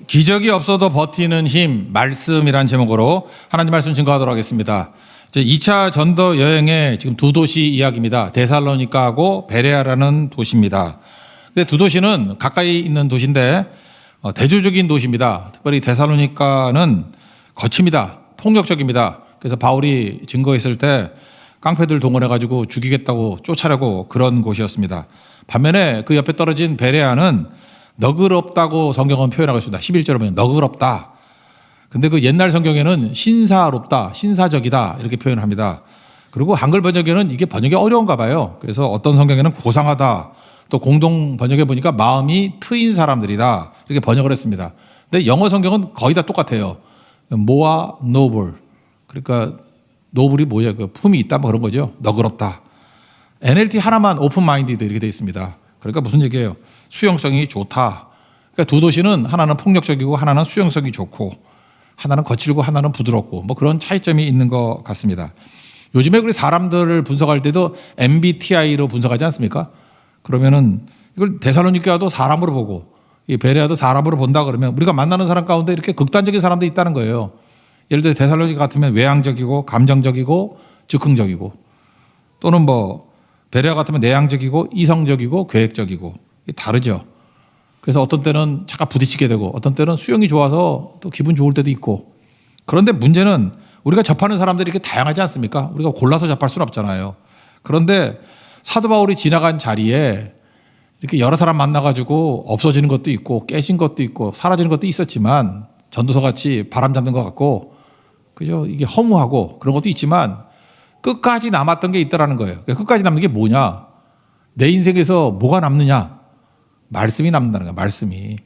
기적이 없어도 버티는 힘, 말씀이란 제목으로 하나님 말씀 증거하도록 하겠습니다. 2차 전도 여행의 지금 두 도시 이야기입니다. 데살로니카하고 베레아라는 도시입니다. 근데 두 도시는 가까이 있는 도시인데 대조적인 도시입니다. 특별히 데살로니카는 거칩니다. 폭력적입니다. 그래서 바울이 증거했을 때 깡패들 동원해가지고 죽이겠다고 쫓아내고 그런 곳이었습니다. 반면에 그 옆에 떨어진 베레아는 너그럽다고 성경은 표현하고 있습니다. 11절에 보면 너그럽다. 근데 그 옛날 성경에는 신사롭다, 신사적이다 이렇게 표현합니다. 그리고 한글 번역에는 이게 번역이 어려운가 봐요. 그래서 어떤 성경에는 고상하다, 또 공동 번역해 보니까 마음이 트인 사람들이다 이렇게 번역을 했습니다. 근데 영어 성경은 거의 다 똑같아요. 모아 노블. 그러니까 노블이 뭐야? 그 품이 있다 뭐 그런 거죠. 너그럽다. NLT 하나만 오픈 마인디드 이렇게 되어 있습니다. 그러니까 무슨 얘기예요? 수용성이 좋다. 그러니까 두 도시는 하나는 폭력적이고 하나는 수용성이 좋고 하나는 거칠고 하나는 부드럽고 뭐 그런 차이점이 있는 것 같습니다. 요즘에 우리 사람들을 분석할 때도 MBTI로 분석하지 않습니까? 그러면은 이걸 데살로니가도 사람으로 보고 이 베레아도 사람으로 본다 그러면 우리가 만나는 사람 가운데 이렇게 극단적인 사람도 있다는 거예요. 예를 들어 데살로니가 같으면 외향적이고 감정적이고 즉흥적이고 또는 뭐 베레아 같으면 내향적이고 이성적이고 계획적이고 다르죠. 그래서 어떤 때는 잠깐 부딪히게 되고 어떤 때는 수용이 좋아서 또 기분 좋을 때도 있고. 그런데 문제는 우리가 접하는 사람들이 이렇게 다양하지 않습니까? 우리가 골라서 접할 수는 없잖아요. 그런데 사도 바울이 지나간 자리에 이렇게 여러 사람 만나가지고 없어지는 것도 있고 깨진 것도 있고 사라지는 것도 있었지만 전도서 같이 바람 잡는 것 같고 그죠? 이게 허무하고 그런 것도 있지만 끝까지 남았던 게 있다라는 거예요. 끝까지 남는 게 뭐냐? 내 인생에서 뭐가 남느냐? 말씀이 남는다는 거예요. 말씀이.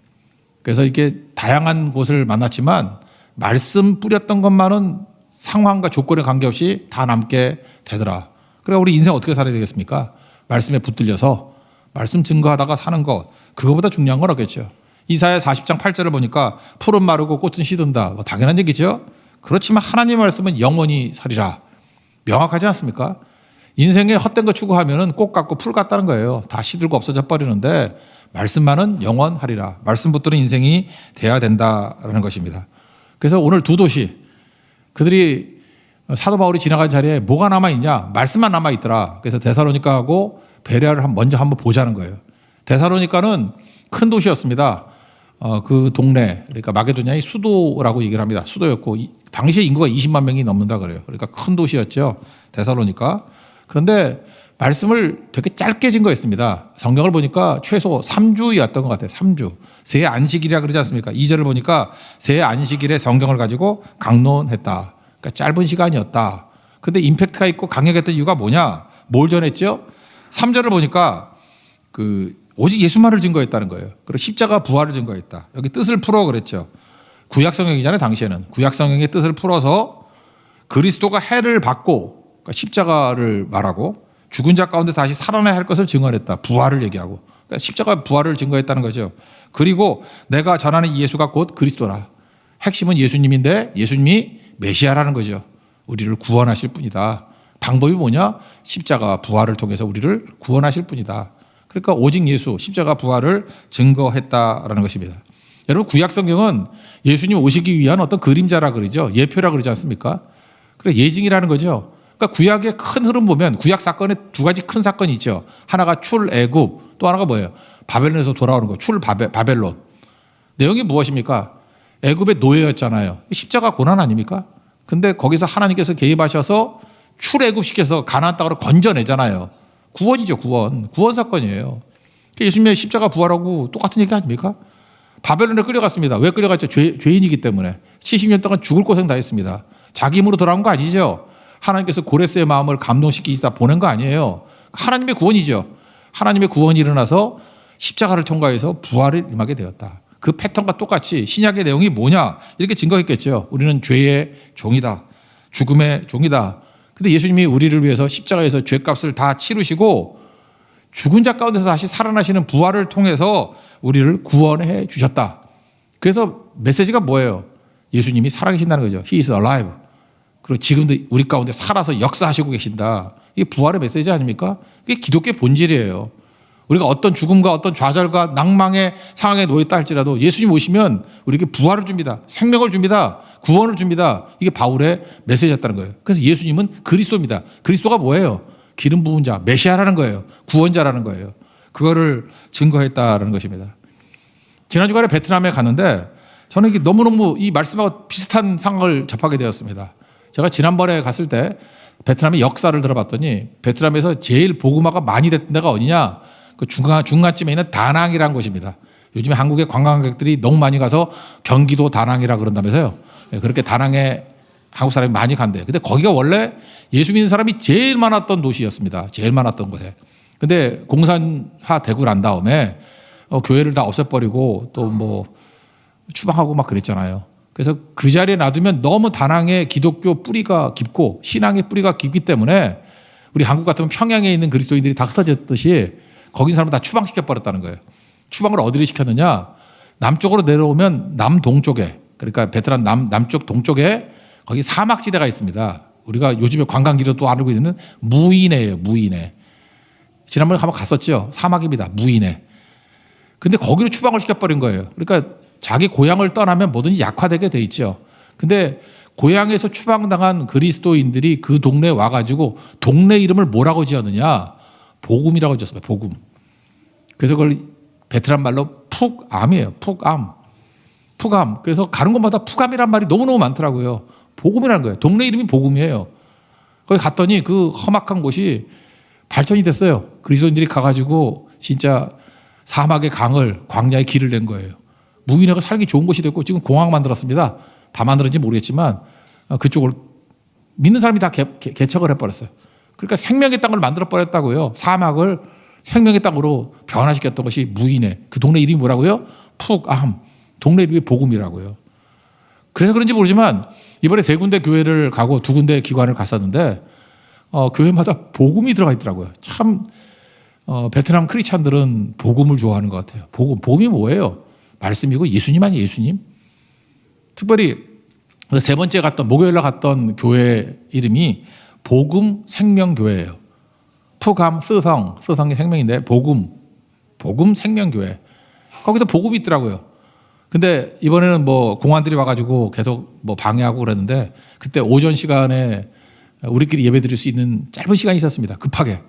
그래서 이렇게 다양한 곳을 만났지만 말씀 뿌렸던 것만은 상황과 조건에 관계없이 다 남게 되더라. 그래 우리 인생 어떻게 살아야 되겠습니까? 말씀에 붙들려서 말씀 증거하다가 사는 것. 그거보다 중요한 건 없겠죠. 이사야 40장 8절을 보니까 풀은 마르고 꽃은 시든다. 뭐 당연한 얘기죠. 그렇지만 하나님의 말씀은 영원히 살리라. 명확하지 않습니까? 인생에 헛된 거 추구하면은 꽃 같고 풀 같다는 거예요. 다 시들고 없어져 버리는데 말씀만은 영원하리라. 말씀 붙드는 인생이 돼야 된다라는 것입니다. 그래서 오늘 두 도시 그들이 사도 바울이 지나간 자리에 뭐가 남아있냐? 말씀만 남아있더라. 그래서 데살로니카하고 베레아를 먼저 한번 보자는 거예요. 데살로니카는 큰 도시였습니다. 그 동네, 그러니까 마게도냐의 수도라고 얘기를 합니다. 수도였고, 당시에 인구가 20만 명이 넘는다 그래요. 그러니까 큰 도시였죠. 데살로니카. 그런데 말씀을 되게 짧게 증거했습니다. 성경을 보니까 최소 3주였던 것 같아요. 3주. 새 안식일이라 그러지 않습니까? 2절을 보니까 새 안식일에 성경을 가지고 강론했다. 그러니까 짧은 시간이었다. 근데 임팩트가 있고 강력했던 이유가 뭐냐? 뭘 전했죠? 3절을 보니까 오직 예수만을 증거했다는 거예요. 그리고 십자가 부활을 증거했다. 여기 뜻을 풀어 그랬죠. 구약 성경이잖아요. 당시에는. 구약 성경의 뜻을 풀어서 그리스도가 해를 받고 그러니까 십자가를 말하고 죽은 자 가운데 다시 살아나야 할 것을 증언했다. 부활을 얘기하고. 그러니까 십자가 부활을 증거했다는 거죠. 그리고 내가 전하는 이 예수가 곧 그리스도라. 핵심은 예수님인데 예수님이 메시아라는 거죠. 우리를 구원하실 분이다. 방법이 뭐냐? 십자가 부활을 통해서 우리를 구원하실 분이다. 그러니까 오직 예수, 십자가 부활을 증거했다라는 것입니다. 여러분 구약 성경은 예수님 오시기 위한 어떤 그림자라 그러죠. 예표라 그러지 않습니까? 그래 예징이라는 거죠. 그러니까 구약의 큰 흐름 보면 구약 사건에 두 가지 큰 사건이 있죠. 하나가 출애굽, 또 하나가 뭐예요? 바벨론에서 돌아오는 거. 바벨론. 내용이 무엇입니까? 애굽의 노예였잖아요. 십자가 고난 아닙니까? 근데 거기서 하나님께서 개입하셔서 출애굽시켜서 가나안 땅으로 건져내잖아요. 구원이죠, 구원. 구원 사건이에요. 예수님의 십자가 부활하고 똑같은 얘기 아닙니까? 바벨론에 끌려갔습니다. 왜 끌려갔죠? 죄인이기 때문에. 70년 동안 죽을 고생 다 했습니다. 자기 힘으로 돌아온 거 아니죠? 하나님께서 고레스의 마음을 감동시키시다 보낸 거 아니에요. 하나님의 구원이죠. 하나님의 구원이 일어나서 십자가를 통과해서 부활을 임하게 되었다. 그 패턴과 똑같이 신약의 내용이 뭐냐? 이렇게 증거했겠죠. 우리는 죄의 종이다. 죽음의 종이다. 근데 예수님이 우리를 위해서 십자가에서 죄값을 다 치르시고 죽은 자 가운데서 다시 살아나시는 부활을 통해서 우리를 구원해 주셨다. 그래서 메시지가 뭐예요? 예수님이 살아계신다는 거죠. He is alive. 그리고 지금도 우리 가운데 살아서 역사하시고 계신다. 이게 부활의 메시지 아닙니까? 이게 기독교의 본질이에요. 우리가 어떤 죽음과 어떤 좌절과 낭망의 상황에 놓였다 할지라도 예수님 오시면 우리에게 부활을 줍니다. 생명을 줍니다. 구원을 줍니다. 이게 바울의 메시지였다는 거예요. 그래서 예수님은 그리스도입니다. 그리스도가 뭐예요? 기름 부은 자, 메시아라는 거예요. 구원자라는 거예요. 그거를 증거했다라는 것입니다. 지난 주간에 베트남에 갔는데 저는 이게 너무너무 이 말씀하고 비슷한 상황을 접하게 되었습니다. 제가 지난번에 갔을 때 베트남의 역사를 들어봤더니 베트남에서 제일 복음화가 많이 됐던 데가 어디냐? 그 중간쯤에 있는 다낭이라는 곳입니다. 요즘에 한국의 관광객들이 너무 많이 가서 경기도 다낭이라 그런다면서요. 그렇게 다낭에 한국 사람이 많이 간대요. 근데 거기가 원래 예수 믿는 사람이 제일 많았던 도시였습니다. 제일 많았던 곳에. 근데 공산화 되고 난 다음에 교회를 다 없애버리고 또 뭐 추방하고 막 그랬잖아요. 그래서 그 자리에 놔두면 너무 다낭의 기독교 뿌리가 깊고 신앙의 뿌리가 깊기 때문에 우리 한국 같으면 평양에 있는 그리스도인들이 다 흩어졌듯이 거기 사람을 다 추방시켜버렸다는 거예요. 추방을 어디를 시켰느냐? 남쪽으로 내려오면 남동쪽에, 그러니까 베트남 남쪽 동쪽에 거기 사막지대가 있습니다. 우리가 요즘에 관광지로 또 알고 있는 무이네예요. 무이네. 지난번에 한번 갔었죠. 사막입니다. 무이네. 근데 거기로 추방을 시켜버린 거예요. 그러니까 자기 고향을 떠나면 뭐든지 약화되게 돼 있죠. 근데 고향에서 추방당한 그리스도인들이 그 동네에 와가지고 동네 이름을 뭐라고 지었느냐? 복음이라고 지었습니다. 복음. 그래서 그걸 베트남 말로 푹암이에요. 푹암. 푹암. 그래서 가는 곳마다 푹암이란 말이 너무너무 많더라고요. 복음이라는 거예요. 동네 이름이 복음이에요. 거기 갔더니 그 험악한 곳이 발전이 됐어요. 그리스도인들이 가가지고 진짜 사막의 강을, 광야의 길을 낸 거예요. 무인회가 살기 좋은 곳이 됐고 지금 공항 만들었습니다. 다 만들었는지 모르겠지만 그쪽을 믿는 사람이 다 개척을 해버렸어요. 그러니까 생명의 땅을 만들어버렸다고요. 사막을 생명의 땅으로 변화시켰던 것이 무인회. 그 동네 이름이 뭐라고요? 푹암. 동네 이름이 복음이라고요. 그래서 그런지 모르지만 이번에 3군데 교회를 가고 2군데 기관을 갔었는데 교회마다 복음이 들어가 있더라고요. 참 베트남 크리스찬들은 복음을 좋아하는 것 같아요. 복음이 뭐예요? 말씀이고 예수님 아니에요, 예수님? 특별히 3번째 갔던 목요일날 갔던 교회 이름이 복음 생명교회예요. 푸감 쓰성이 생명인데 복음 생명교회. 거기도 복음이 있더라고요. 근데 이번에는 뭐 공안들이 와가지고 계속 뭐 방해하고 그랬는데 그때 오전 시간에 우리끼리 예배 드릴 수 있는 짧은 시간이 있었습니다. 급하게.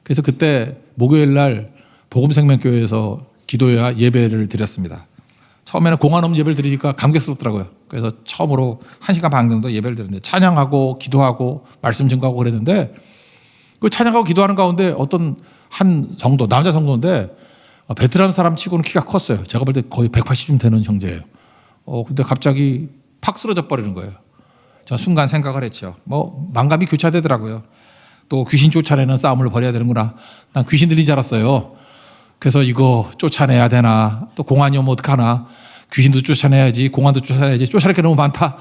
그래서 그때 목요일날 복음생명교회에서 기도회와 예배를 드렸습니다. 처음에는 공안 없는 예배를 드리니까 감격스럽더라고요. 그래서 처음으로 1시간 반 정도 예배를 드렸는데 찬양하고 기도하고 말씀 증거하고 그랬는데 그 찬양하고 기도하는 가운데 어떤 한 성도, 남자 성도인데 베트남 사람 치고는 키가 컸어요. 제가 볼 때 거의 180쯤 되는 형제예요. 근데 갑자기 팍 쓰러져 버리는 거예요. 저 순간 생각을 했죠. 만감이 교차되더라고요. 또 귀신 쫓아내는 싸움을 벌여야 되는구나. 난 귀신 들린 줄 알았어요. 그래서 이거 쫓아내야 되나, 또 공안이 오면 어떡하나, 귀신도 쫓아내야지, 공안도 쫓아내야지, 쫓아낼 게 너무 많다.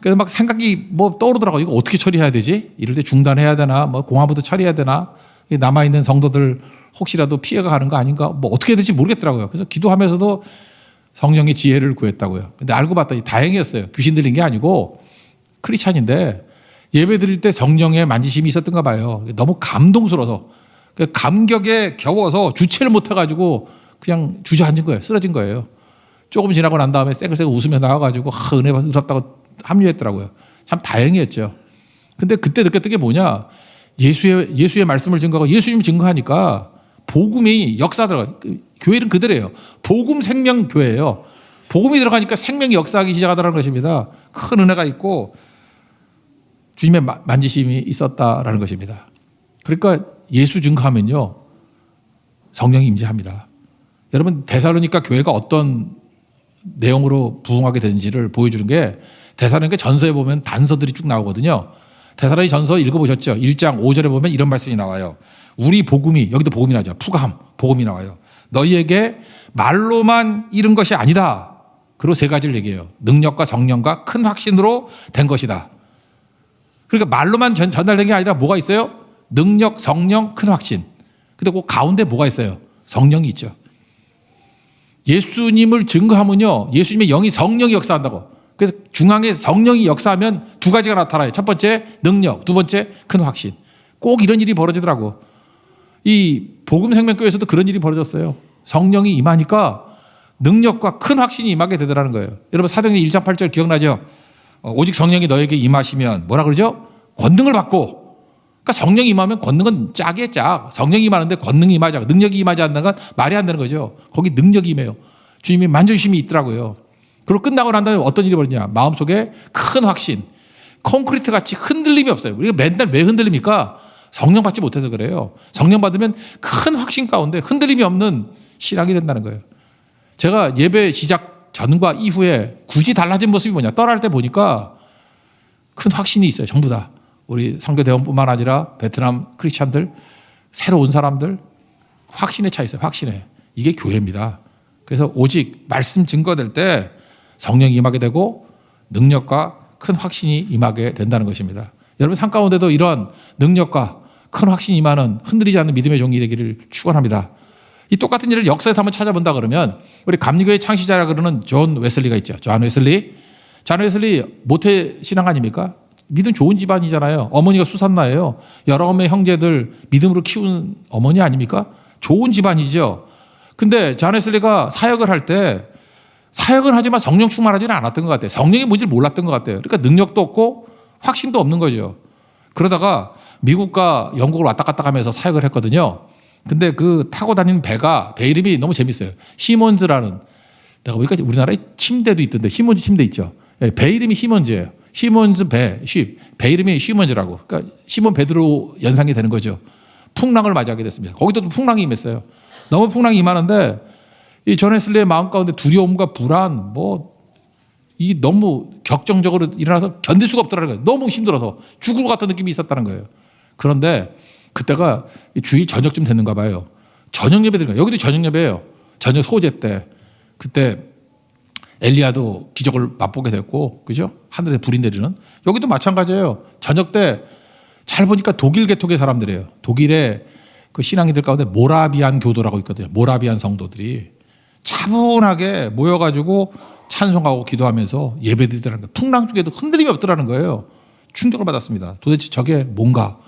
그래서 막 생각이 떠오르더라고요. 이거 어떻게 처리해야 되지? 이럴 때 중단해야 되나, 공안부터 처리해야 되나, 남아있는 성도들 혹시라도 피해가 가는 거 아닌가, 어떻게 해야 될지 모르겠더라고요. 그래서 기도하면서도 성령의 지혜를 구했다고요. 근데 알고 봤더니 다행이었어요. 귀신 들린 게 아니고 크리스찬인데 예배 드릴 때 성령의 만지심이 있었던가 봐요. 너무 감동스러워서 감격에 겨워서 주체를 못해가지고 그냥 주저앉은 거예요. 쓰러진 거예요. 조금 지나고 난 다음에 쌩글쌩글 웃으며 나와가지고 은혜 받으셨다고 합류했더라고요. 참 다행이었죠. 근데 그때 느꼈던 게 뭐냐? 예수의 말씀을 증거하고 예수님 증거하니까 복음이 역사 들어가. 교회 이름 그대로예요. 복음 생명 교회예요. 복음이 들어가니까 생명이 역사하기 시작하더라는 것입니다. 큰 은혜가 있고 주님의 만지심이 있었다라는 것입니다. 그러니까 예수 증거하면요 성령이 임재합니다. 여러분 데살로니가 교회가 어떤 내용으로 부흥하게 되는지를 보여주는 게 데살로니가 전서에 보면 단서들이 쭉 나오거든요. 데살로니 전서 읽어보셨죠? 1장 5절에 보면 이런 말씀이 나와요. 우리 복음이, 여기도 복음이 나죠. 푸감, 복음이 나와요. 너희에게 말로만 이른 것이 아니다. 그리고 3가지를 얘기해요. 능력과 성령과 큰 확신으로 된 것이다. 그러니까 말로만 전달된 게 아니라 뭐가 있어요? 능력, 성령, 큰 확신. 근데 그 가운데 뭐가 있어요? 성령이 있죠. 예수님을 증거하면요, 예수님의 영이 성령이 역사한다고. 그래서 중앙에 성령이 역사하면 2가지가 나타나요. 첫 번째 능력, 2번째 큰 확신. 꼭 이런 일이 벌어지더라고. 이 복음생명교회에서도 그런 일이 벌어졌어요. 성령이 임하니까 능력과 큰 확신이 임하게 되더라는 거예요. 여러분 사도행전 1장 8절 기억나죠? 오직 성령이 너에게 임하시면 뭐라 그러죠? 권능을 받고. 그러니까 성령이 임하면 권능은 짝이에요, 짝. 성령이 임하는데 권능이 임하지 않고 능력이 임하지 않는 건 말이 안 되는 거죠. 거기 능력이 임해요. 주님이 만져주심이 있더라고요. 그리고 끝나고 난 다음에 어떤 일이 벌어지냐. 마음속에 큰 확신. 콘크리트 같이 흔들림이 없어요. 우리가 맨날 왜 흔들립니까? 성령 받지 못해서 그래요. 성령 받으면 큰 확신 가운데 흔들림이 없는 신앙이 된다는 거예요. 제가 예배 시작 전과 이후에 굳이 달라진 모습이 뭐냐. 떠날 때 보니까 큰 확신이 있어요. 전부 다. 우리 선교대원뿐만 아니라 베트남 크리스찬들, 새로 온 사람들 확신에 차 있어요. 확신에. 이게 교회입니다. 그래서 오직 말씀 증거될 때 성령이 임하게 되고 능력과 큰 확신이 임하게 된다는 것입니다. 여러분 삶 가운데도 이런 능력과 큰 확신이 임하는 흔들리지 않는 믿음의 종이 되기를 축원합니다. 이 똑같은 일을 역사에서 한번 찾아본다 그러면 우리 감리교회 창시자라 그러는 존 웨슬리가 있죠. 존 웨슬리. 존 웨슬리 모태 신앙 아닙니까? 믿음 좋은 집안이잖아요. 어머니가 수산나예요. 여러 명의 형제들 믿음으로 키운 어머니 아닙니까? 좋은 집안이죠. 근데 존 웨슬리가 사역을 할 때 사역은 하지만 성령 충만하지는 않았던 것 같아요. 성령이 뭔지 몰랐던 것 같아요. 그러니까 능력도 없고 확신도 없는 거죠. 그러다가 미국과 영국을 왔다 갔다 하면서 사역을 했거든요. 근데 그 타고 다니는 배 이름이 너무 재밌어요. 시몬즈라는, 내가 보니까 우리나라에 침대도 있던데, 시몬즈 침대 있죠. 배 이름이 시몬즈예요. 시몬즈 배 이름이 시몬즈라고. 그러니까 시몬 베드로 연상이 되는 거죠. 풍랑을 맞이하게 됐습니다. 거기도 풍랑이 임했어요. 너무 풍랑이 임하는데 이 존 웨슬리의 마음 가운데 두려움과 불안, 이 너무 격정적으로 일어나서 견딜 수가 없더라는 거예요. 너무 힘들어서 죽을 것 같은 느낌이 있었다는 거예요. 그런데 그때가 주일 저녁쯤 됐는가 봐요. 저녁 예배 드린 거예요. 여기도 저녁 예배예요. 저녁 소제 때. 그때 엘리야도 기적을 맛보게 됐고, 그죠? 하늘에 불이 내리는. 여기도 마찬가지예요. 저녁 때 잘 보니까 독일 계통의 사람들이에요. 독일의 그 신앙인들 가운데 모라비안 교도라고 있거든요. 모라비안 성도들이 차분하게 모여가지고 찬송하고 기도하면서 예배드리더라는 거예요. 풍랑 중에도 흔들림이 없더라는 거예요. 충격을 받았습니다. 도대체 저게 뭔가.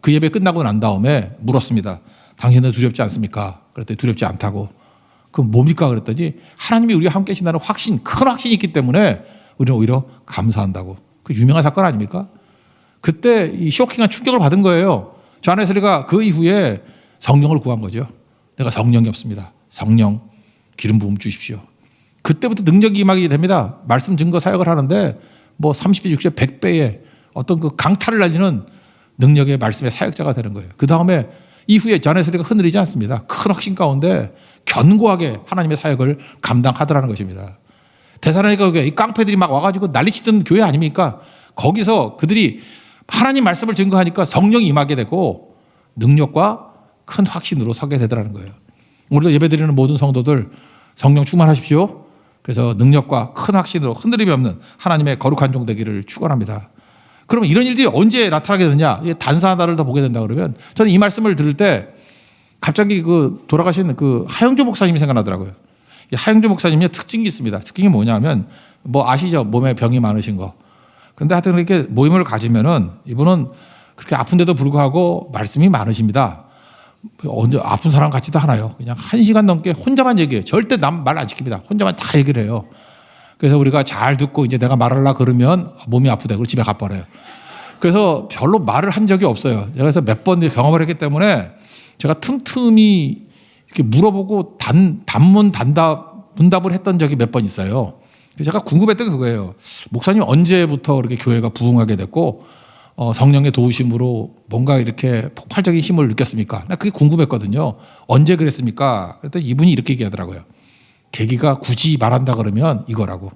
그 예배 끝나고 난 다음에 물었습니다. 당신은 두렵지 않습니까? 그랬더니 두렵지 않다고. 그럼 뭡니까? 그랬더니 하나님이 우리와 함께 계신다는 확신, 큰 확신이 있기 때문에 우리는 오히려 감사한다고. 그 유명한 사건 아닙니까? 그때 이 쇼킹한 충격을 받은 거예요. 존 웨슬리가 그 이후에 성령을 구한 거죠. 내가 성령이 없습니다. 성령 기름 부음 주십시오. 그때부터 능력이 임하게 됩니다. 말씀 증거 사역을 하는데 30배, 60배, 100배의 어떤 그 강타를 날리는 능력의 말씀의 사역자가 되는 거예요. 그 다음에 이후에 존 웨슬리가 흔들리지 않습니다. 큰 확신 가운데 견고하게 하나님의 사역을 감당하더라는 것입니다. 데살로니가 교회, 이 깡패들이 막 와가지고 난리치던 교회 아닙니까? 거기서 그들이 하나님 말씀을 증거하니까 성령이 임하게 되고 능력과 큰 확신으로 서게 되더라는 거예요. 우리도 예배드리는 모든 성도들 성령 충만하십시오. 그래서 능력과 큰 확신으로 흔들림이 없는 하나님의 거룩한 종 되기를 축원합니다. 그러면 이런 일들이 언제 나타나게 되느냐? 단사 하나를 더 보게 된다 그러면 저는 이 말씀을 들을 때 갑자기 그 돌아가신 그 하영조 목사님이 생각나더라고요. 이 하영조 목사님의 특징이 있습니다. 특징이 뭐냐면 아시죠? 몸에 병이 많으신 거. 근데 하여튼 이렇게 모임을 가지면은 이분은 그렇게 아픈데도 불구하고 말씀이 많으십니다. 언제 아픈 사람 같지도 않아요. 그냥 1시간 넘게 혼자만 얘기해요. 절대 남 말 안 시킵니다. 혼자만 다 얘기를 해요. 그래서 우리가 잘 듣고 이제 내가 말하려고 그러면 몸이 아프다. 그리고 집에 가버려요. 그래서 별로 말을 한 적이 없어요. 제가 그래서 몇 번 경험을 했기 때문에 제가 틈틈이 이렇게 물어보고 문답을 했던 적이 몇 번 있어요. 제가 궁금했던 게 그거예요. 목사님 언제부터 그렇게 교회가 부흥하게 됐고 성령의 도우심으로 뭔가 이렇게 폭발적인 힘을 느꼈습니까? 나 그게 궁금했거든요. 언제 그랬습니까? 그랬더니 이분이 이렇게 얘기하더라고요. 계기가 굳이 말한다 그러면 이거라고.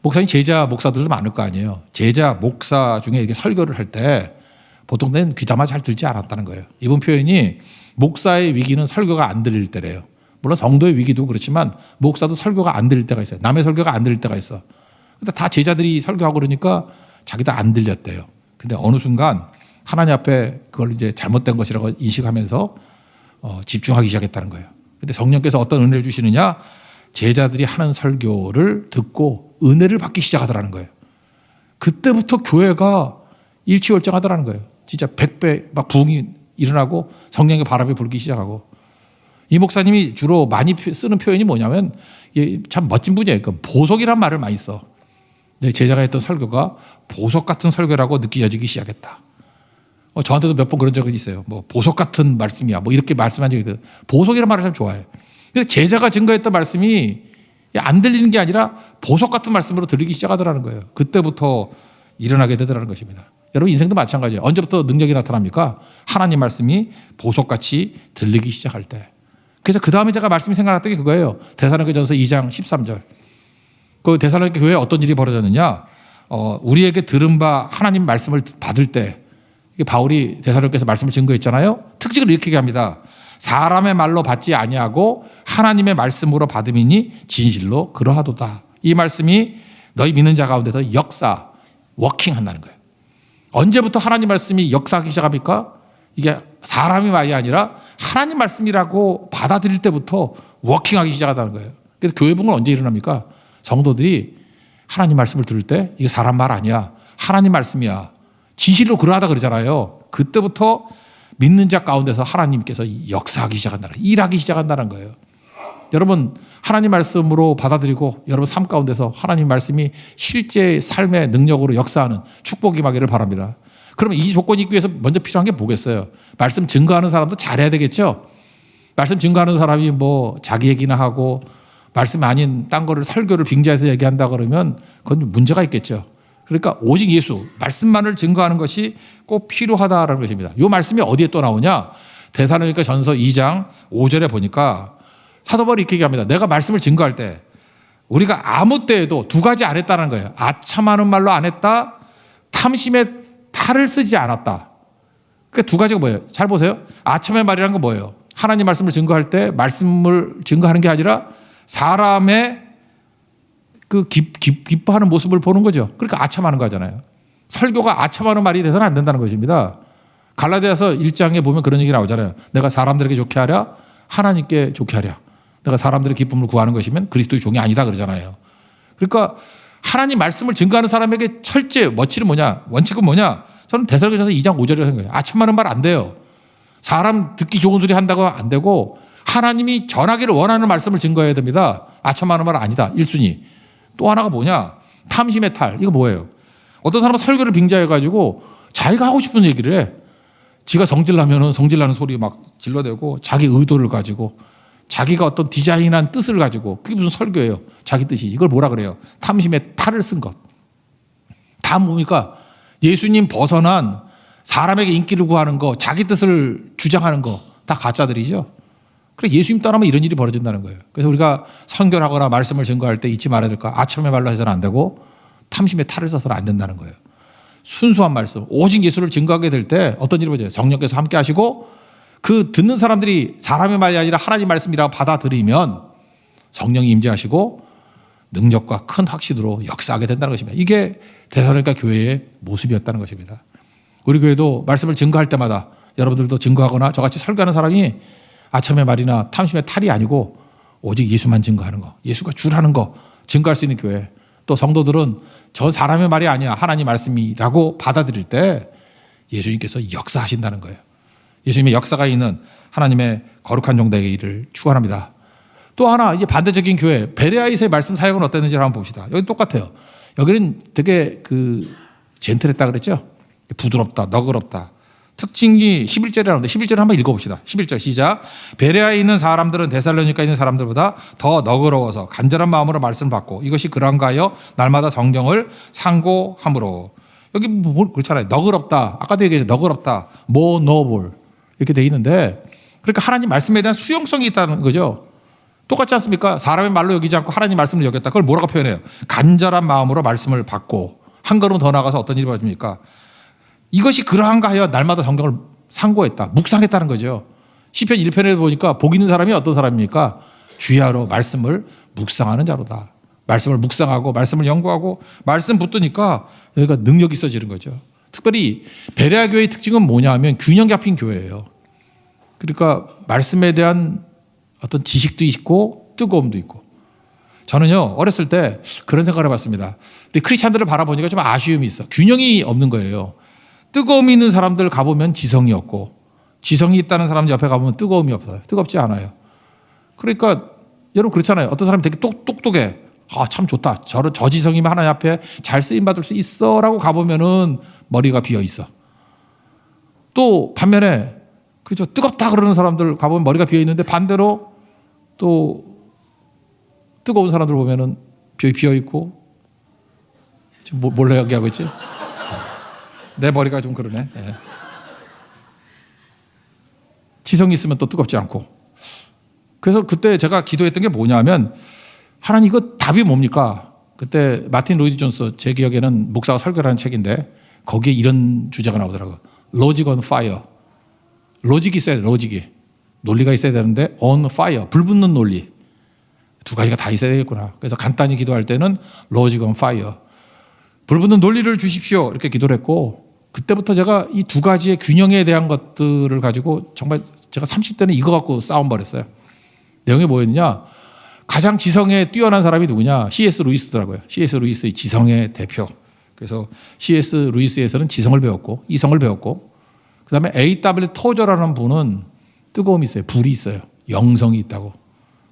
목사님 제자 목사들도 많을 거 아니에요. 제자 목사 중에 이렇게 설교를 할 때 보통 는 귀담아 잘 들지 않았다는 거예요. 이분 표현이 목사의 위기는 설교가 안 들릴 때래요. 물론 성도의 위기도 그렇지만 목사도 설교가 안 들릴 때가 있어요. 남의 설교가 안 들릴 때가 있어. 근데 다 제자들이 설교하고 그러니까 자기도 안 들렸대요. 근데 어느 순간 하나님 앞에 그걸 이제 잘못된 것이라고 인식하면서 집중하기 시작했다는 거예요. 근데 성령께서 어떤 은혜를 주시느냐? 제자들이 하는 설교를 듣고 은혜를 받기 시작하더라는 거예요. 그때부터 교회가 일취월장하더라는 거예요. 진짜 100배 막 부흥이 일어나고 성령의 바람이 불기 시작하고. 이 목사님이 주로 많이 쓰는 표현이 뭐냐면 이게 참 멋진 분이에요. 그러니까 보석이란 말을 많이 써. 내 제자가 했던 설교가 보석 같은 설교라고 느껴지기 시작했다. 저한테도 몇 번 그런 적이 있어요. 뭐 보석 같은 말씀이야. 뭐 이렇게 말씀한 적이 있거든. 보석이란 말을 참 좋아해요. 그래서 제자가 증거했던 말씀이 안 들리는 게 아니라 보석 같은 말씀으로 들리기 시작하더라는 거예요. 그때부터 일어나게 되더라는 것입니다. 여러분 인생도 마찬가지예요. 언제부터 능력이 나타납니까? 하나님 말씀이 보석같이 들리기 시작할 때. 그래서 그 다음에 제가 말씀이 생각났던 게 그거예요. 데살로니가전서 2장 13절. 그 데살로니가 교회에 어떤 일이 벌어졌느냐? 우리에게 들은 바 하나님 말씀을 받을 때, 이게 바울이 데살로니가에서 말씀을 증거했잖아요. 특징을 이렇게 얘기합니다. 사람의 말로 받지 아니하고 하나님의 말씀으로 받음이니 진실로 그러하도다. 이 말씀이 너희 믿는 자 가운데서 워킹한다는 거예요. 언제부터 하나님 말씀이 역사하기 시작합니까? 이게 사람이 말이 아니라 하나님 말씀이라고 받아들일 때부터 워킹하기 시작하다는 거예요. 그래서 교회 부흥은 언제 일어납니까? 성도들이 하나님 말씀을 들을 때 이게 사람 말 아니야. 하나님 말씀이야. 진실로 그러하다 그러잖아요. 그때부터 믿는 자 가운데서 하나님께서 역사하기 시작한다는 거예요. 일하기 시작한다는 거예요. 여러분 하나님 말씀으로 받아들이고 여러분 삶 가운데서 하나님 말씀이 실제 삶의 능력으로 역사하는 축복이 임하기를 바랍니다. 그러면 이 조건이 있기 위해서 먼저 필요한 게 뭐겠어요? 말씀 증거하는 사람도 잘해야 되겠죠? 말씀 증거하는 사람이 뭐 자기 얘기나 하고 말씀 아닌 딴 거를 설교를 빙자해서 얘기한다 그러면 그건 문제가 있겠죠. 그러니까 오직 예수, 말씀만을 증거하는 것이 꼭 필요하다라는 것입니다. 이 말씀이 어디에 또 나오냐? 데살로니가 전서 2장 5절에 보니까 사도 바울이 이렇게 얘기합니다. 내가 말씀을 증거할 때 우리가 아무 때에도 두 가지 안 했다는 거예요. 아첨하는 말로 안 했다. 탐심의 탈을 쓰지 않았다. 그러니까 두 가지가 뭐예요? 잘 보세요. 아첨의 말이라는 건 뭐예요? 하나님 말씀을 증거할 때 말씀을 증거하는 게 아니라 사람의 그 기뻐하는 모습을 보는 거죠. 그러니까 아첨하는 거잖아요. 설교가 아첨하는 말이 돼서는 안 된다는 것입니다. 갈라디아서 1장에 보면 그런 얘기 나오잖아요. 내가 사람들에게 좋게 하랴 하나님께 좋게 하랴. 내가 사람들의 기쁨을 구하는 것이면 그리스도의 종이 아니다 그러잖아요. 그러니까 하나님 말씀을 증거하는 사람에게 철제 원칙은 뭐냐? 저는 데살로니가서 2장 5절이라고 생각해요. 아첨하는 말 안 돼요. 사람 듣기 좋은 소리 한다고 안 되고 하나님이 전하기를 원하는 말씀을 증거해야 됩니다. 아첨하는 말 아니다. 1순위. 또 하나가 뭐냐? 탐심의 탈. 이거 뭐예요? 어떤 사람은 설교를 빙자해가지고 자기가 하고 싶은 얘기를 해. 지가 성질나면은 성질나는 소리 막 질러대고 자기 의도를 가지고 자기가 어떤 디자인한 뜻을 가지고 그게 무슨 설교예요? 자기 뜻이. 이걸 뭐라 그래요? 탐심의 탈을 쓴 것. 다음 뭡니까? 예수님 벗어난 사람에게 인기를 구하는 거, 자기 뜻을 주장하는 거 다 가짜들이죠. 그래 예수님 떠나면 이런 일이 벌어진다는 거예요. 그래서 우리가 선교하거나 말씀을 증거할 때 잊지 말아야 될까? 아첨의 말로 해서는 안 되고 탐심의 탈을 써서는 안 된다는 거예요. 순수한 말씀, 오직 예수를 증거하게 될 때 어떤 일이 벌어져요? 성령께서 함께 하시고 그 듣는 사람들이 사람의 말이 아니라 하나님 말씀이라고 받아들이면 성령이 임재하시고 능력과 큰 확신으로 역사하게 된다는 것입니다. 이게 데살로니가 교회의 모습이었다는 것입니다. 우리 교회도 말씀을 증거할 때마다 여러분들도 증거하거나 저같이 설교하는 사람이 아첨의 말이나 탐심의 탈이 아니고 오직 예수만 증거하는 거, 예수가 주라는 거 증거할 수 있는 교회. 또 성도들은 저 사람의 말이 아니야 하나님 말씀이라고 받아들일 때 예수님께서 역사하신다는 거예요. 예수님의 역사가 있는 하나님의 거룩한 종들에게 이를 축원합니다. 또 하나 이제 반대적인 교회 베레아에서의 말씀 사역은 어땠는지 한번 봅시다. 여기 똑같아요. 여기는 되게 젠틀했다 그랬죠. 부드럽다, 너그럽다. 특징이 11절에 나오는데 11절 한번 읽어봅시다. 11절 시작. 베레아에 있는 사람들은 데살로니가에 있는 사람들보다 더 너그러워서 간절한 마음으로 말씀을 받고 이것이 그런가 하여 날마다 성경을 상고함으로. 여기 뭐 그렇잖아요. 너그럽다. 아까도 얘기했죠. 너그럽다. more noble 이렇게 돼 있는데 그러니까 하나님 말씀에 대한 수용성이 있다는 거죠. 똑같지 않습니까? 사람의 말로 여기지 않고 하나님 말씀을 여겼다. 그걸 뭐라고 표현해요? 간절한 마음으로 말씀을 받고 한 걸음 더 나가서 어떤 일이 벌어집니까? 이것이 그러한가 하여 날마다 성경을 상고했다. 묵상했다는 거죠. 시편 1편에 보니까 복 있는 사람이 어떤 사람입니까? 주야로 말씀을 묵상하는 자로다. 말씀을 묵상하고 말씀을 연구하고 말씀 붙드니까 여기가 능력이 있어지는 거죠. 특별히 베레아 교회의 특징은 뭐냐 하면 균형 잡힌 교회예요. 그러니까 말씀에 대한 어떤 지식도 있고 뜨거움도 있고. 저는요 어렸을 때 그런 생각을 해봤습니다. 우리 크리스찬들을 바라보니까 좀 아쉬움이 있어. 균형이 없는 거예요. 뜨거움이 있는 사람들 가보면 지성이 없고 지성이 있다는 사람 옆에 가보면 뜨거움이 없어요. 뜨겁지 않아요. 그러니까 여러분 그렇잖아요. 어떤 사람이 되게 똑똑해. 아, 참 좋다. 저 지성이면 하나님 앞에 잘 쓰임받을 수 있어 라고 가보면은 머리가 비어 있어. 또 반면에 그죠, 뜨겁다 그러는 사람들 가보면 머리가 비어 있는데 반대로 또 뜨거운 사람들 보면은 비어 있고. 지금 몰래 얘기하고 있지? 내 머리가 좀 그러네. 예. 지성이 있으면 또 뜨겁지 않고. 그래서 그때 제가 기도했던 게 뭐냐면, 하나님 이거 답이 뭡니까? 그때 마틴 로이드 존스, 제 기억에는 목사가 설교를 하는 책인데 거기에 이런 주제가 나오더라고요. 로직 on fire. 로직이 있어야 돼, 로직이. 논리가 있어야 되는데 on fire, 불 붙는 논리. 두 가지가 다 있어야 되겠구나. 그래서 간단히 기도할 때는 로직 on fire. 불 붙는 논리를 주십시오. 이렇게 기도를 했고, 그때부터 제가 이 두 가지의 균형에 대한 것들을 가지고 정말 제가 30대는 이거 갖고 싸움벌였어요. 내용이 뭐였냐? 가장 지성에 뛰어난 사람이 누구냐? C.S. 루이스더라고요. C.S. 루이스의 지성의 대표. 그래서 C.S. 루이스에서는 지성을 배웠고, 이성을 배웠고, 그 다음에 A.W. 토저라는 분은 뜨거움이 있어요. 불이 있어요. 영성이 있다고.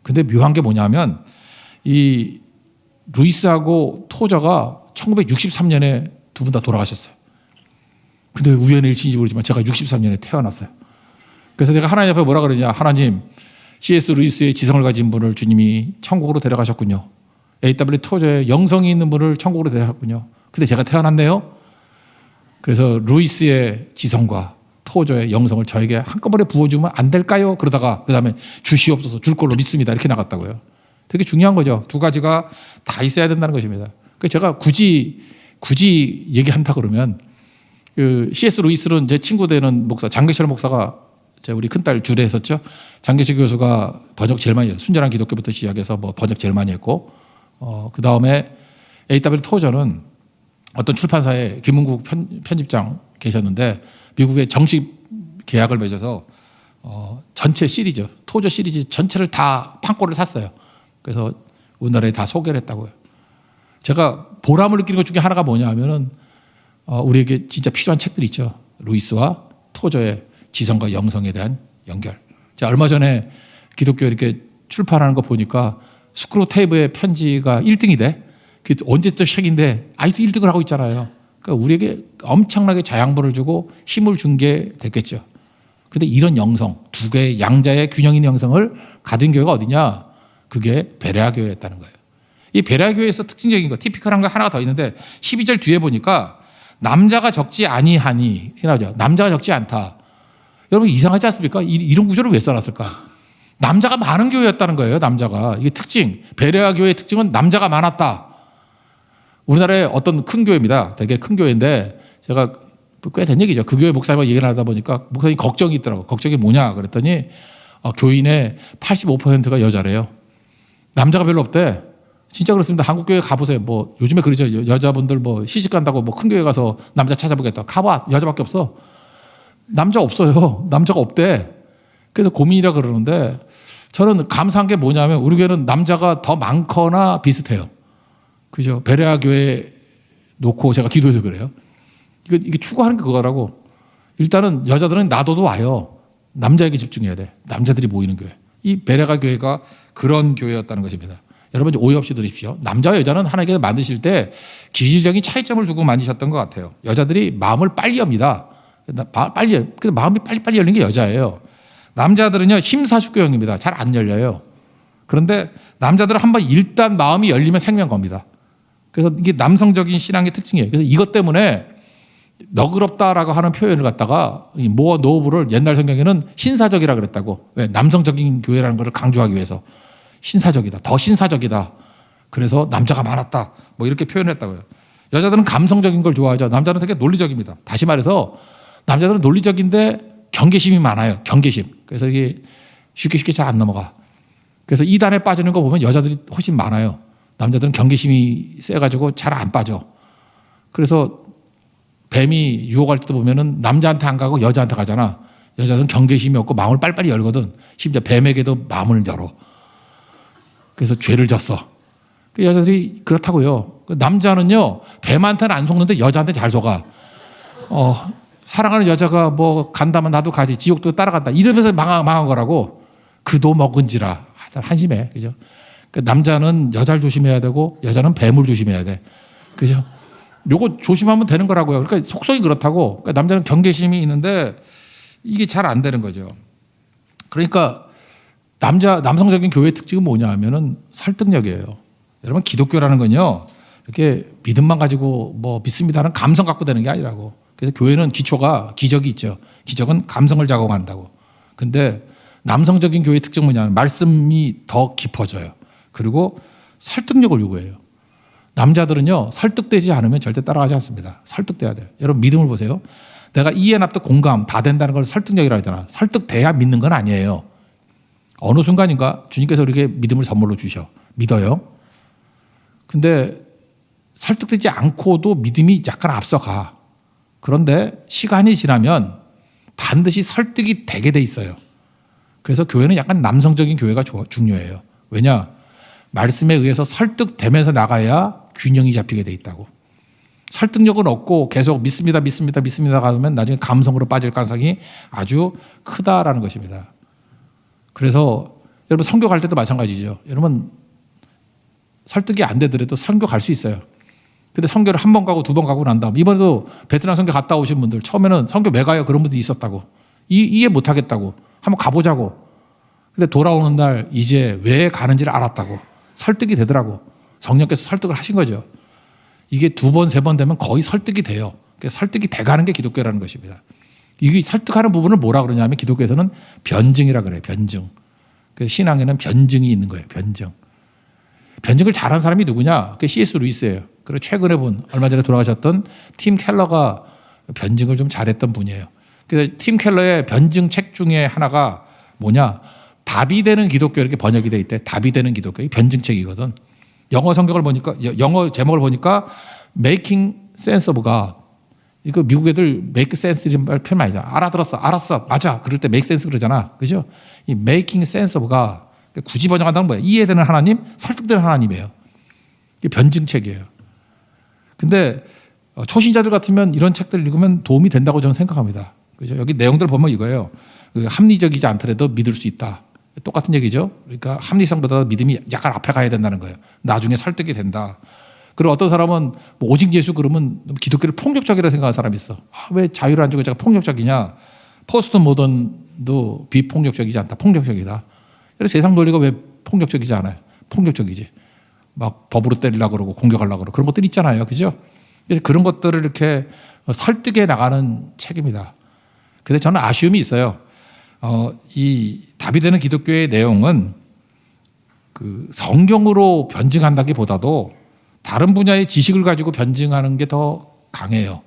근데 묘한 게 뭐냐면, 이 루이스하고 토저가 1963년에 두 분 다 돌아가셨어요. 근데 우연의 일치인지 모르지만 제가 63년에 태어났어요. 그래서 제가 하나님 앞에 뭐라 그러냐? 하나님, C.S. 루이스의 지성을 가진 분을 주님이 천국으로 데려가셨군요. A.W. 토저의 영성이 있는 분을 천국으로 데려갔군요. 근데 제가 태어났네요. 그래서 루이스의 지성과 토저의 영성을 저에게 한꺼번에 부어주면 안 될까요? 그러다가 그 다음에 주시옵소서, 줄 걸로 믿습니다. 이렇게 나갔다고요. 되게 중요한 거죠. 두 가지가 다 있어야 된다는 것입니다. 그래서 제가 굳이 얘기한다 그러면, 그 C.S. 루이스는 제 친구 되는 목사, 장계철 목사가 우리 큰딸 주례 했었죠. 장계철 교수가 번역 제일 많이 했어요. 순전한 기독교부터 시작해서 뭐 번역 제일 많이 했고, 그 다음에 A.W. 토저는 어떤 출판사에 김은국 편집장 계셨는데 미국에 정식 계약을 맺어서 전체 시리즈, 토저 시리즈 전체를 다 판권을 샀어요. 그래서 우리나라에 다 소개를 했다고요. 제가 보람을 느끼는 것 중에 하나가 뭐냐 하면은 우리에게 진짜 필요한 책들이 있죠. 루이스와 토저의 지성과 영성에 대한 연결. 제가 얼마 전에 기독교 이렇게 출판하는 거 보니까 스크루테이프의 편지가 1등이 돼. 그게 언제부터 책인데 아직도 1등을 하고 있잖아요. 그러니까 우리에게 엄청나게 자양분을 주고 힘을 준 게 됐겠죠. 그런데 이런 영성, 두 개의 양자의 균형 있는 영성을 가진 교회가 어디냐? 그게 베레아 교회였다는 거예요. 이 베레아 교회에서 특징적인 거, 티피컬한 거 하나가 더 있는데 12절 뒤에 보니까 남자가 적지 아니하니, 이라죠. 남자가 적지 않다. 여러분 이상하지 않습니까? 이런 구조를 왜 써놨을까? 남자가 많은 교회였다는 거예요. 남자가. 이게 특징. 베레아 교회의 특징은 남자가 많았다. 우리나라의 어떤 큰 교회입니다. 되게 큰 교회인데 제가 꽤 된 얘기죠. 그 교회 목사님과 얘기를 하다 보니까 목사님 걱정이 있더라고요. 걱정이 뭐냐 그랬더니 교인의 85%가 여자래요. 남자가 별로 없대. 진짜 그렇습니다. 한국 교회 가보세요. 뭐 요즘에 그러죠. 여자분들 뭐 시집 간다고 뭐 큰 교회 가서 남자 찾아보겠다. 가봐. 여자밖에 없어. 남자 없어요. 남자가 없대. 그래서 고민이라 그러는데 저는 감사한 게 뭐냐면 우리 교회는 남자가 더 많거나 비슷해요. 그죠? 베레아 교회 놓고 제가 기도해서 그래요. 이게 추구하는 게 그거라고. 일단은 여자들은 놔둬도 와요. 남자에게 집중해야 돼. 남자들이 모이는 교회. 이 베레아 교회가 그런 교회였다는 것입니다. 여러분 오해 없이 들으십시오. 남자와 여자는 하나님께서 만드실 때 기질적인 차이점을 두고 만드셨던 것 같아요. 여자들이 마음을 빨리 엽니다. 근데 마음이 빨리 열리는 게 여자예요. 남자들은요 심사숙고형입니다. 잘 안 열려요. 그런데 남자들은 한번 일단 마음이 열리면 생명 겁니다. 그래서 이게 남성적인 신앙의 특징이에요. 그래서 이것 때문에 너그럽다라고 하는 표현을 갖다가 모어 노브를 옛날 성경에는 신사적이라 그랬다고. 왜? 남성적인 교회라는 것을 강조하기 위해서. 신사적이다. 더 신사적이다. 그래서 남자가 많았다. 뭐 이렇게 표현했다고요. 여자들은 감성적인 걸 좋아하죠. 남자는 되게 논리적입니다. 다시 말해서 남자들은 논리적인데 경계심이 많아요. 경계심. 그래서 이게 쉽게 잘 안 넘어가. 그래서 이단에 빠지는 거 보면 여자들이 훨씬 많아요. 남자들은 경계심이 세가지고 잘 안 빠져. 그래서 뱀이 유혹할 때도 보면은 남자한테 안 가고 여자한테 가잖아. 여자들은 경계심이 없고 마음을 빨리빨리 열거든. 심지어 뱀에게도 마음을 열어. 그래서 죄를 졌어. 그 여자들이 그렇다고요. 남자는요 뱀한테는 안 속는데 여자한테 잘 속아. 사랑하는 여자가 뭐 간다면 나도 가지. 지옥도 따라간다. 이러면서 망한 거라고. 그도 먹은지라. 한심해. 그죠? 그러니까 남자는 여자를 조심해야 되고 여자는 뱀을 조심해야 돼. 그죠? 요거 조심하면 되는 거라고요. 그러니까 속성이 그렇다고. 그러니까 남자는 경계심이 있는데 이게 잘 안 되는 거죠. 그러니까 남성적인 교회의 특징은 뭐냐 하면은 설득력이에요. 여러분 기독교라는 건요. 이렇게 믿음만 가지고 뭐 믿습니다는 감성 갖고 되는 게 아니라고. 그래서 교회는 기초가 기적이 있죠. 기적은 감성을 작용한다고. 근데 남성적인 교회의 특징은 뭐냐면 말씀이 더 깊어져요. 그리고 설득력을 요구해요. 남자들은요. 설득되지 않으면 절대 따라가지 않습니다. 설득돼야 돼요. 여러분 믿음을 보세요. 내가 이해, 납득, 공감 다 된다는 걸 설득력이라고 하잖아. 설득돼야 믿는 건 아니에요. 어느 순간인가 주님께서 우리에게 믿음을 선물로 주셔. 믿어요. 근데 설득되지 않고도 믿음이 약간 앞서가. 그런데 시간이 지나면 반드시 설득이 되게 돼 있어요. 그래서 교회는 약간 남성적인 교회가 중요해요. 왜냐? 말씀에 의해서 설득되면서 나가야 균형이 잡히게 돼 있다고. 설득력은 없고 계속 믿습니다 가면 나중에 감성으로 빠질 가능성이 아주 크다라는 것입니다. 그래서 여러분 선교 갈 때도 마찬가지죠. 여러분 설득이 안 되더라도 선교 갈 수 있어요. 근데 선교를 한 번 가고 두 번 가고 난 다음 이번에도 베트남 선교 갔다 오신 분들 처음에는 선교 왜 가요? 그런 분들이 있었다고. 이해 못 하겠다고. 한번 가보자고. 근데 돌아오는 날 이제 왜 가는지를 알았다고. 설득이 되더라고. 성령께서 설득을 하신 거죠. 이게 두 번, 세 번 되면 거의 설득이 돼요. 설득이 돼가는 게 기독교라는 것입니다. 이게 설득하는 부분을 뭐라 그러냐면 기독교에서는 변증이라 그래요. 변증. 신앙에는 변증이 있는 거예요. 변증. 변증을 잘하는 사람이 누구냐? 그게 C.S. 루이스예요. 그리고 최근에 얼마 전에 돌아가셨던 팀 켈러가 변증을 좀 잘했던 분이에요. 그래서 팀 켈러의 변증 책 중에 하나가 뭐냐? 답이 되는 기독교 이렇게 번역이 돼 있대. 답이 되는 기독교. 이 변증책이거든. 영어 성경을 보니까 영어 제목을 보니까 Making Sense of God. 이거 미국 애들 Make Sense 이런 말 표현 많이 하잖아. 알아들었어, 알았어, 맞아. 그럴 때 Make Sense 그러잖아, 그죠? 이 Making Sense of God. 굳이 번역한다는 뭐야? 이해되는 하나님, 설득되는 하나님이에요. 이게 변증책이에요. 근데 초신자들 같으면 이런 책들 읽으면 도움이 된다고 저는 생각합니다. 그죠? 여기 내용들 보면 이거예요. 합리적이지 않더라도 믿을 수 있다. 똑같은 얘기죠. 그러니까 합리성보다 믿음이 약간 앞에 가야 된다는 거예요. 나중에 설득이 된다. 그리고 어떤 사람은 뭐 오직 예수 그러면 기독교를 폭력적이라 생각하는 사람이 있어. 왜 자유를 안 주고 제가 폭력적이냐. 포스트 모던도 비폭력적이지 않다. 폭력적이다. 그래서 세상 논리가 왜 폭력적이지 않아요? 폭력적이지. 막 법으로 때리려고 그러고 공격하려고 그러고 그런 것들이 있잖아요. 그죠? 그래서 그런 것들을 이렇게 설득해 나가는 책입니다. 근데 저는 아쉬움이 있어요. 이 답이 되는 기독교의 내용은 그 성경으로 변증한다기보다도 다른 분야의 지식을 가지고 변증하는 게 더 강해요.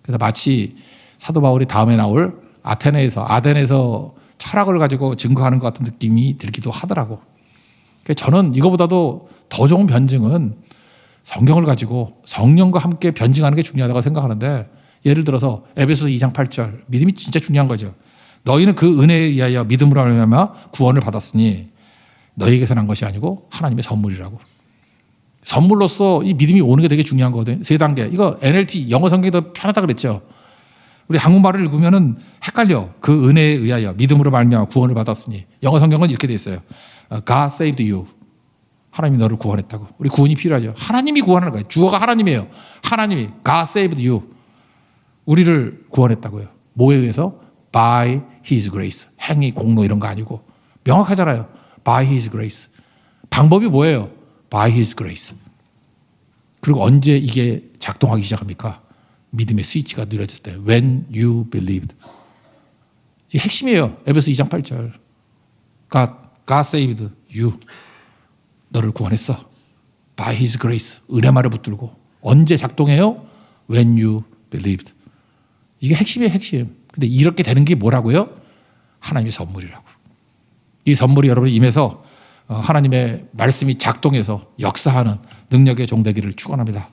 그래서 마치 사도 바울이 다음에 나올 아덴에서 철학을 가지고 증거하는 것 같은 느낌이 들기도 하더라고. 그래서 저는 이거보다도 더 좋은 변증은 성경을 가지고 성령과 함께 변증하는 게 중요하다고 생각하는데 예를 들어서 에베소서 2장 8절 믿음이 진짜 중요한 거죠. 너희는 그 은혜에 의하여 믿음으로 말미암아 구원을 받았으니 너희에게서 난 것이 아니고 하나님의 선물이라고. 선물로서 이 믿음이 오는 게 되게 중요한 거거든요. 세 단계. 이거 NLT 영어 성경이 더 편하다 그랬죠. 우리 한국말을 읽으면은 헷갈려. 그 은혜에 의하여 믿음으로 말미암아 구원을 받았으니. 영어 성경은 이렇게 돼 있어요. God saved you. 하나님이 너를 구원했다고. 우리 구원이 필요하죠. 하나님이 구원하는 거예요. 주어가 하나님이에요. 하나님이 God saved you. 우리를 구원했다고요. 뭐에 의해서? By His grace. 행위, 공로 이런 거 아니고. 명확하잖아요. By His grace. 방법이 뭐예요? By His grace. 그리고 언제 이게 작동하기 시작합니까? 믿음의 스위치가 누려질 때. When you believed. 이게 핵심이에요. 에베소 2장 8절. God saved you. 너를 구원했어. By His grace. 은혜만을 붙들고. 언제 작동해요? When you believed. 이게 핵심이에요, 핵심. 근데 이렇게 되는 게 뭐라고요? 하나님의 선물이라고. 이 선물이 여러분이 임해서 하나님의 말씀이 작동해서 역사하는 능력의 종되기를 축원합니다.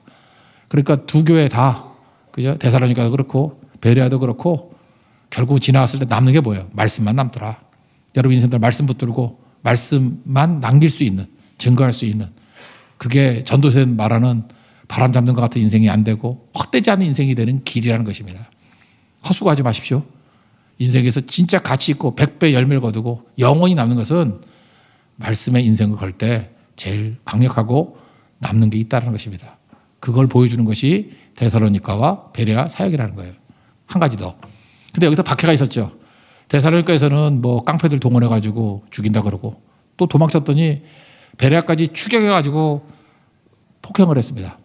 그러니까 두 교회 다, 그죠? 데살로니가도 그렇고 베레아도 그렇고 결국 지나갔을 때 남는 게 뭐예요? 말씀만 남더라. 여러분 인생들 말씀 붙들고 말씀만 남길 수 있는, 증거할 수 있는, 그게 전도서에 말하는 바람 잡는 것 같은 인생이 안 되고 헛되지 않은 인생이 되는 길이라는 것입니다. 헛수고하지 마십시오. 인생에서 진짜 가치 있고 100배 열매를 거두고 영원히 남는 것은 말씀에 인생을 걸 때 제일 강력하고 남는 게 있다는 것입니다. 그걸 보여주는 것이 데살로니가와 베레아 사역이라는 거예요. 한 가지 더. 근데 여기서 박해가 있었죠. 데살로니가에서는 뭐 깡패들 동원해가지고 죽인다 그러고 또 도망쳤더니 베레아까지 추격해가지고 폭행을 했습니다.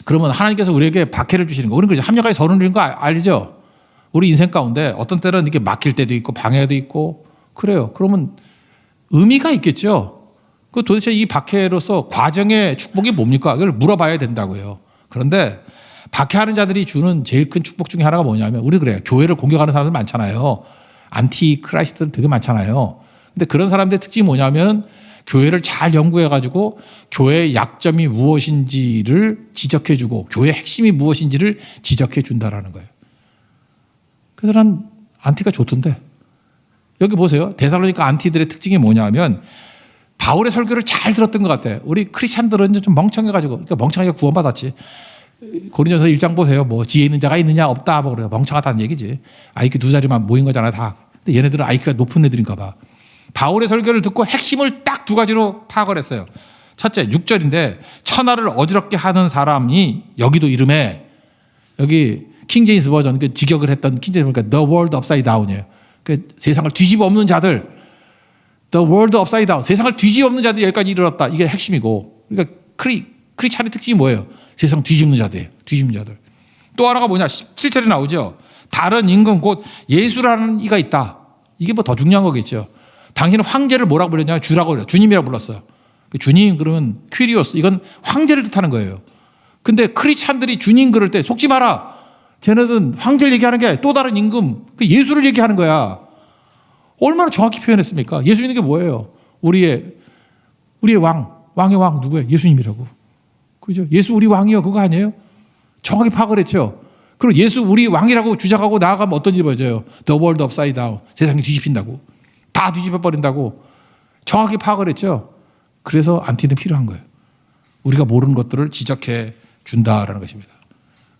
그러면 하나님께서 우리에게 박해를 주시는 거, 우리는 그죠? 합력하게 서는 거 알죠? 우리 인생 가운데 어떤 때는 이렇게 막힐 때도 있고 방해도 있고 그래요. 그러면 의미가 있겠죠. 그 도대체 이 박해로서 과정의 축복이 뭡니까? 이걸 물어봐야 된다고요. 그런데 박해하는 자들이 주는 제일 큰 축복 중에 하나가 뭐냐면 우리 그래요. 교회를 공격하는 사람들 많잖아요. 안티 크라이스트들 되게 많잖아요. 근데 그런 사람들의 특징이 뭐냐면 교회를 잘 연구해가지고 교회의 약점이 무엇인지를 지적해주고 교회의 핵심이 무엇인지를 지적해준다라는 거예요. 그래서 난 안티가 좋던데. 여기 보세요. 데살로니가 안티들의 특징이 뭐냐면 바울의 설교를 잘 들었던 것 같아요. 우리 크리스찬들은 좀 멍청해가지고, 그러니까 멍청하게 구원받았지. 고린도서 1장 보세요. 뭐 지혜 있는 자가 있느냐 없다 뭐 그래요. 멍청하다는 얘기지. IQ 2자리만 모인 거잖아요 다. 근데 얘네들은 IQ가 높은 애들인가 봐. 바울의 설교를 듣고 핵심을 딱 두 가지로 파악을 했어요. 첫째 6절인데 천하를 어지럽게 하는 사람이 여기도 이름에 여기 킹제임스 버전 그 직역을 했던 킹제임스 보니까 The World Upside Down이에요. 그 세상을 뒤집어 엎는 자들, The World Upside Down, 세상을 뒤집어 엎는 자들이 여기까지 이르렀다. 이게 핵심이고, 그러니까 크리스찬의 특징이 뭐예요? 세상 뒤집는 자들이에요. 뒤집는 자들. 또 하나가 뭐냐? 17절에 나오죠. 다른 임금 곧 예수라는 이가 있다. 이게 뭐 더 중요한 거겠죠. 당신은 황제를 뭐라고 불렀냐면 주라고 그래요. 주님이라고 불렀어요. 주님 그러면 퀴리오스, 이건 황제를 뜻하는 거예요. 근데 크리스찬들이 주님 그럴 때 속지 마라. 쟤네들은 황제를 얘기하는 게 또 다른 임금, 그 예수를 얘기하는 거야. 얼마나 정확히 표현했습니까? 예수 있는 게 뭐예요? 우리의 왕의 왕 누구예요? 예수님이라고. 그죠? 예수 우리 왕이요. 그거 아니에요? 정확히 파악을 했죠. 그리고 예수 우리 왕이라고 주장하고 나아가면 어떤 일이 벌어져요? The world upside down. 세상이 뒤집힌다고. 다 뒤집어 버린다고. 정확히 파악을 했죠. 그래서 안티는 필요한 거예요. 우리가 모르는 것들을 지적해 준다라는 것입니다.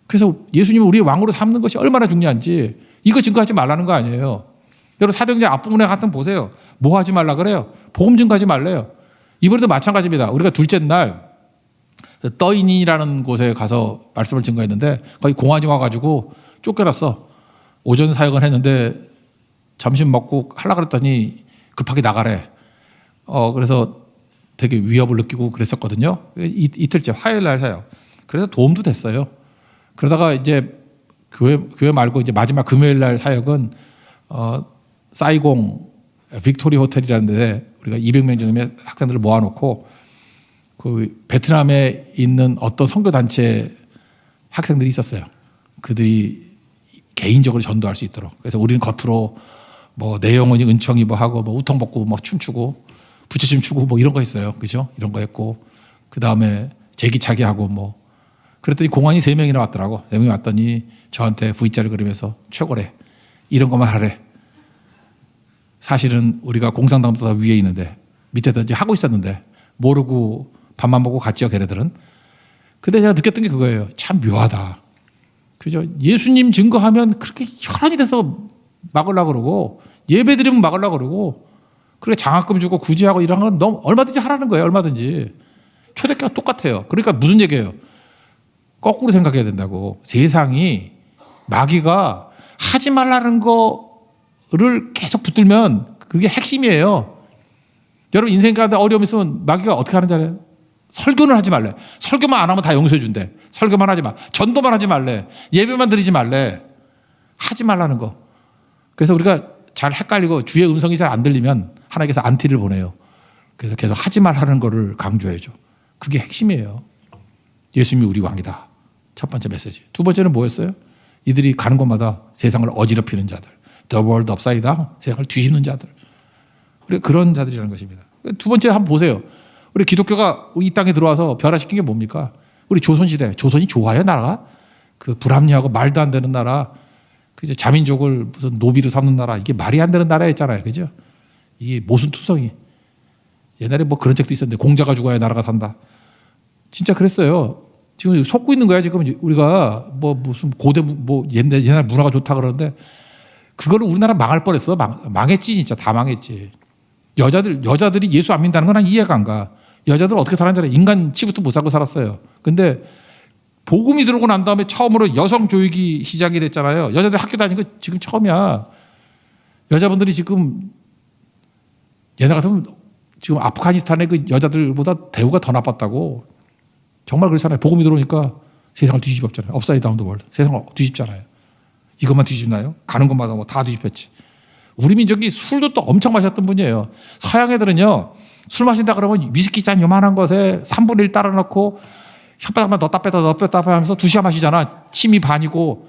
그래서 예수님을 우리의 왕으로 삼는 것이 얼마나 중요한지 이거 증거하지 말라는 거 아니에요. 여러분 사도행전 앞부분에 같은 보세요. 뭐 하지 말라 그래요? 복음 증거하지 말래요. 이번에도 마찬가지입니다. 우리가 둘째 날 떠인이라는 곳에 가서 말씀을 증거했는데 거기 공안이 와가지고 쫓겨났어. 오전 사역을 했는데 점심 먹고 하려고 그랬더니 급하게 나가래. 그래서 되게 위협을 느끼고 그랬었거든요. 이틀째 화요일 날 사역. 그래서 도움도 됐어요. 그러다가 이제 교회 말고 이제 마지막 금요일 날 사역은 사이공 빅토리 호텔이라는 데 우리가 200명 정도의 학생들을 모아놓고 그 베트남에 있는 어떤 선교단체 학생들이 있었어요. 그들이 개인적으로 전도할 수 있도록. 그래서 우리는 겉으로 뭐 내영혼이 은총 입어하고 뭐 우통 벗고 뭐 춤추고 부채춤 추고 뭐 이런 거 있어요. 그죠? 이런 거 했고 그 다음에 제기차기 하고 뭐 그랬더니 공안이 3명이나 왔더라고. 4명이 왔더니 저한테 V자를 그리면서 최고래. 이런 것만 하래. 사실은 우리가 공산당보다 위에 있는데 밑에도 이제 하고 있었는데 모르고 밥만 먹고 갔죠, 걔네들은. 근데 제가 느꼈던 게 그거예요. 참 묘하다. 그죠? 예수님 증거하면 그렇게 혈안이 돼서 막으려고 그러고 예배 드리면 막으려고 그러고 그렇게 장학금 주고 구제하고 이런 건 너무 얼마든지 하라는 거예요. 얼마든지. 초대교회가 똑같아요. 그러니까 무슨 얘기예요? 거꾸로 생각해야 된다고. 세상이 마귀가 하지 말라는 거를 계속 붙들면 그게 핵심이에요. 여러분 인생 가운데 어려움이 있으면 마귀가 어떻게 하는지 알아요? 설교는 하지 말래. 설교만 안 하면 다 용서해 준대. 설교만 하지 마. 전도만 하지 말래. 예배만 드리지 말래. 하지 말라는 거. 그래서 우리가 잘 헷갈리고 주의 음성이 잘 안 들리면 하나님께서 안티를 보내요. 그래서 계속 하지 말라는 거를 강조해줘. 그게 핵심이에요. 예수님이 우리 왕이다. 첫 번째 메시지. 두 번째는 뭐였어요? 이들이 가는 곳마다 세상을 어지럽히는 자들. The world upside down. 세상을 뒤집는 자들. 우리가 그런 자들이라는 것입니다. 두 번째 한번 보세요. 우리 기독교가 이 땅에 들어와서 변화시킨 게 뭡니까? 우리 조선시대. 조선이 좋아요, 나라가? 그 불합리하고 말도 안 되는 나라. 그죠? 자민족을 무슨 노비로 삼는 나라. 이게 말이 안 되는 나라였잖아요. 그죠? 이게 모순투성이. 옛날에 뭐 그런 책도 있었는데 공자가 죽어야 나라가 산다. 진짜 그랬어요. 지금 속고 있는 거야. 지금 우리가 뭐 무슨 고대 뭐 옛날 문화가 좋다 그러는데 그거를 우리나라 망할 뻔했어. 망했지 진짜 다 망했지. 여자들이 예수 안 믿는다는 건 난 이해가 안 가. 여자들 어떻게 살았는지 인간 치부터 못 살고 살았어요. 근데 복음이 들어오고 난 다음에 처음으로 여성 교육이 시작이 됐잖아요. 여자들 학교 다니는 거 지금 처음이야. 여자분들이 지금 옛날 같으면 지금 아프가니스탄의 그 여자들보다 대우가 더 나빴다고. 정말 그렇잖아요. 복음이 들어오니까 세상을 뒤집었잖아요. 업사이드 다운 더 월드. 세상을 뒤집잖아요. 이것만 뒤집나요? 가는 곳마다 뭐 다 뒤집혔지. 우리 민족이 술도 또 엄청 마셨던 분이에요. 서양 애들은요, 술 마신다 그러면 위스키 잔 요만한 것에 3분의 1 따라 넣고 혓바닥만 넣었다 뺐다 하면서 2시간 마시잖아. 침이 반이고.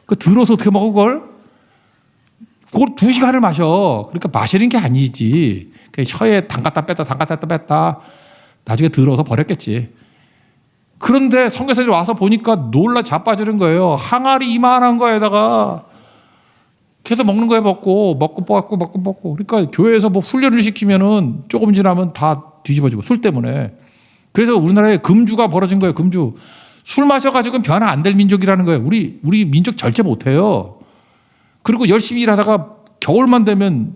그 들어서 어떻게 먹어, 그걸? 그걸 2시간을 마셔. 그러니까 마시는 게 아니지. 그 혀에 담갔다 뺐다. 나중에 들어서 버렸겠지. 그런데 선교사들이 와서 보니까 놀라 자빠지는 거예요. 항아리 이만한 거에다가 계속 먹는 거에 먹고. 그러니까 교회에서 뭐 훈련을 시키면은 조금 지나면 다 뒤집어지고 술 때문에. 그래서 우리나라에 금주가 벌어진 거예요. 금주. 술 마셔가지고는 변화 안 될 민족이라는 거예요. 우리 민족 절제 못해요. 그리고 열심히 일하다가 겨울만 되면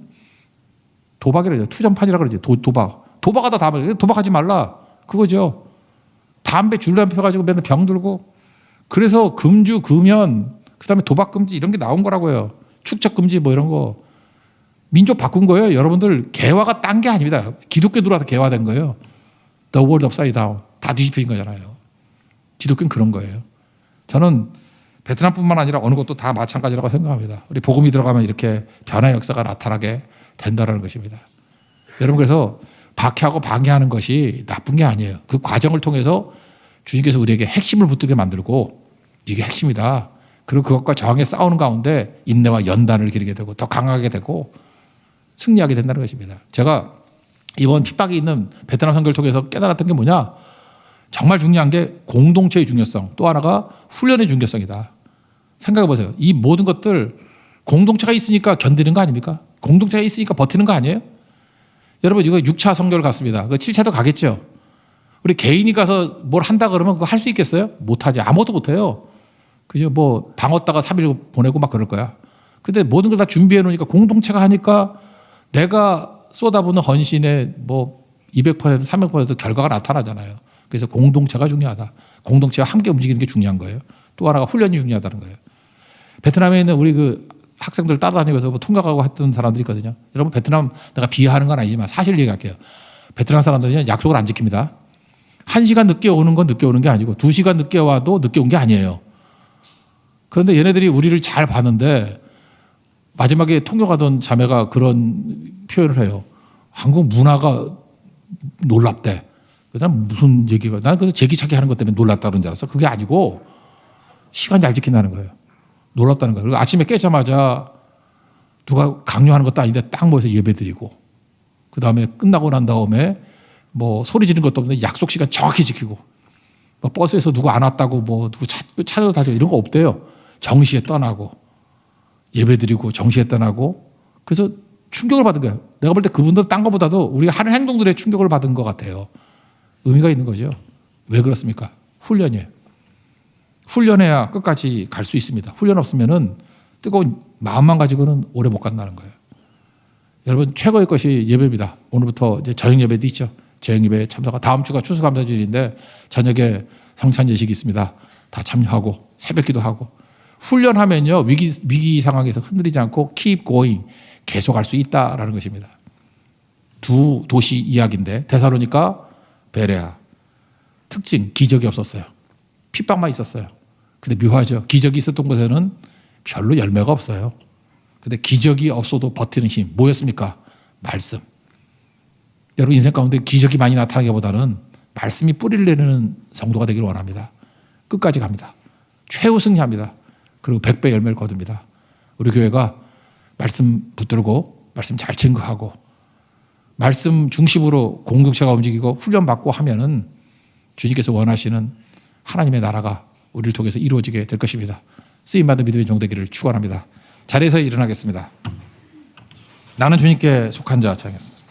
도박이라 그러죠. 투전판이라 그러죠. 도박하다 다 말이에요. 도박하지 말라. 그거죠. 담배 줄담배 펴가지고 맨날 병 들고. 그래서 금주, 금연, 그다음에 도박 금지 이런 게 나온 거라고요. 축적 금지 뭐 이런 거. 민족 바꾼 거예요. 여러분들 개화가 딴 게 아닙니다. 기독교 들어와서 개화된 거예요. The world upside down. 다 뒤집힌 거잖아요. 기독교는 그런 거예요. 저는 베트남뿐만 아니라 어느 곳도 다 마찬가지라고 생각합니다. 우리 복음이 들어가면 이렇게 변화의 역사가 나타나게 된다는 것입니다. 여러분 그래서 박해하고 방해하는 것이 나쁜 게 아니에요. 그 과정을 통해서 주님께서 우리에게 핵심을 붙들게 만들고 이게 핵심이다. 그리고 그것과 저항에 싸우는 가운데 인내와 연단을 기르게 되고 더 강하게 되고 승리하게 된다는 것입니다. 제가 이번 핍박이 있는 베트남 선교를 통해서 깨달았던 게 뭐냐? 정말 중요한 게 공동체의 중요성, 또 하나가 훈련의 중요성이다. 생각해 보세요. 이 모든 것들 공동체가 있으니까 견디는 거 아닙니까? 공동체가 있으니까 버티는 거 아니에요? 여러분 이거 6차 선교를 갔습니다. 그 7차도 가겠죠. 우리 개인이 가서 뭘 한다 그러면 그거 할 수 있겠어요? 못하지. 아무것도 못해요. 그죠? 뭐 방었다가 3일 보내고 막 그럴 거야. 근데 모든 걸 다 준비해 놓으니까 공동체가 하니까 내가 쏟아부는 헌신의 뭐 200%, 300% 결과가 나타나잖아요. 그래서 공동체가 중요하다. 공동체와 함께 움직이는 게 중요한 거예요. 또 하나가 훈련이 중요하다는 거예요. 베트남에 있는 우리 그 학생들 따라다니면서 뭐 통역하고 했던 사람들이 있거든요. 여러분 베트남 내가 비하하는 건 아니지만 사실 얘기할게요. 베트남 사람들은 약속을 안 지킵니다. 1시간 늦게 오는 건 늦게 오는 게 아니고 2시간 늦게 와도 늦게 온 게 아니에요. 그런데 얘네들이 우리를 잘 봤는데 마지막에 통역하던 자매가 그런 표현을 해요. 한국 문화가 놀랍대. 난 무슨 얘기가, 난 그래서 제기차기 하는 것 때문에 놀랐다는 줄 알았어. 그게 아니고 시간 잘 지킨다는 거예요. 놀랍다는 거예요. 그리고 아침에 깨자마자 누가 강요하는 것도 아닌데 딱 모여서 예배드리고, 그 다음에 끝나고 난 다음에 뭐 소리 지르는 것도 없는데 약속 시간 정확히 지키고, 뭐 버스에서 누구 안 왔다고 뭐 누구 찾아도 다니고 이런 거 없대요. 정시에 떠나고 예배드리고 정시에 떠나고. 그래서 충격을 받은 거예요. 내가 볼 때 그분들 딴 것보다도 우리가 하는 행동들에 충격을 받은 것 같아요. 의미가 있는 거죠. 왜 그렇습니까? 훈련이에요. 훈련해야 끝까지 갈 수 있습니다. 훈련 없으면은 뜨거운 마음만 가지고는 오래 못 간다는 거예요. 여러분 최고의 것이 예배입니다. 오늘부터 이제 저녁 예배도 있죠. 저녁 예배 참석. 다음 주가 추수감사주일인데 저녁에 성찬 예식이 있습니다. 다 참여하고 새벽기도 하고. 훈련하면요 위기 상황에서 흔들리지 않고 keep going 계속할 수 있다라는 것입니다. 두 도시 이야기인데 데살로니가 베레아. 특징 기적이 없었어요. 핍박만 있었어요. 근데 묘하죠. 기적이 있었던 곳에는 별로 열매가 없어요. 근데 기적이 없어도 버티는 힘 뭐였습니까? 말씀. 여러분 인생 가운데 기적이 많이 나타나기보다는 말씀이 뿌리를 내리는 성도가 되기를 원합니다. 끝까지 갑니다. 최후 승리합니다. 그리고 100배 열매를 거둡니다. 우리 교회가 말씀 붙들고 말씀 잘 증거하고 말씀 중심으로 공동체가 움직이고 훈련받고 하면은 주님께서 원하시는 하나님의 나라가 우리를 통해서 이루어지게 될 것입니다. 쓰임받은 믿음의 종되기를 축원합니다. 자리에서 일어나겠습니다. 나는 주님께 속한 자 찬양했습니다.